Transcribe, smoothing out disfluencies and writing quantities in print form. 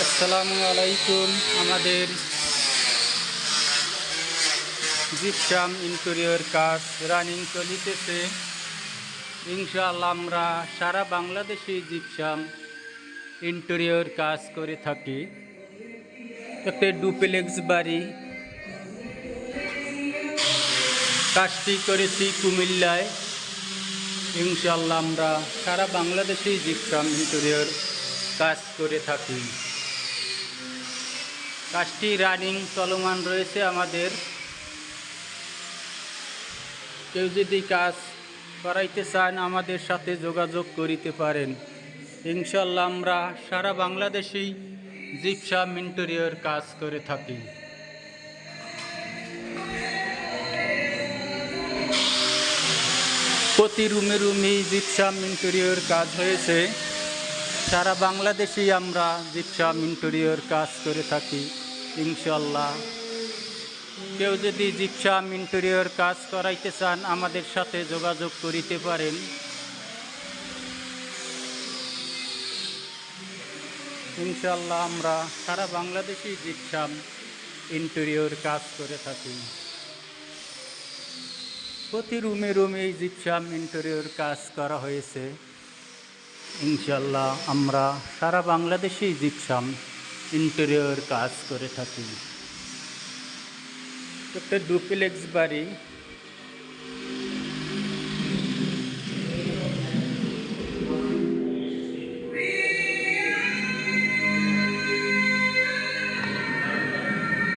আসসালামু আলাইকুম। আমাদের জিপসাম ইন্টেরিয়র কাজ রানিং চলিতেছে। ইনশাআল্লাহ আমরা সারা বাংলাদেশে জিপসাম ইন্টেরিয়র কাজ করে থাকি। একটা ডুপ্লেক্স বাড়ি কাজটি করেছি কুমিল্লায়। ইনশাআল্লাহ আমরা সারা বাংলাদেশে জিপসাম ইন্টেরিয়র কাজ করে থাকি। কাজটি রানিং চলমান রয়েছে আমাদের। কেউ যদি কাজ করাইতে চান আমাদের সাথে যোগাযোগ করিতে পারেন। ইনশাআল্লাহ আমরা সারা বাংলাদেশেই জিপসাম ইন্টেরিয়র কাজ করে থাকি। প্রতি রুমে রুমে জিপসাম ইন্টেরিয়র কাজ হয়েছে। সারা বাংলাদেশেই আমরা জিপসাম ইন্টেরিয়র কাজ করে থাকি। ইনশাআল্লাহ কেউ যদি জিপসাম ইন্টেরিয়র কাজ করাইতে চান আমাদের সাথে যোগাযোগ করিতে পারেন। ইনশাআল্লাহ আমরা সারা বাংলাদেশেই জিপসাম ইন্টেরিয়র কাজ করে থাকি। প্রতি রুমে রুমে জিপসাম ইন্টেরিয়র কাজ করা হয়েছে। ইনশাআল্লাহ আমরা সারা বাংলাদেশেই জিপসাম ইন্টেরিয়র কাজ করে থাকি। একটা ডুপ্লেক্স বাড়ি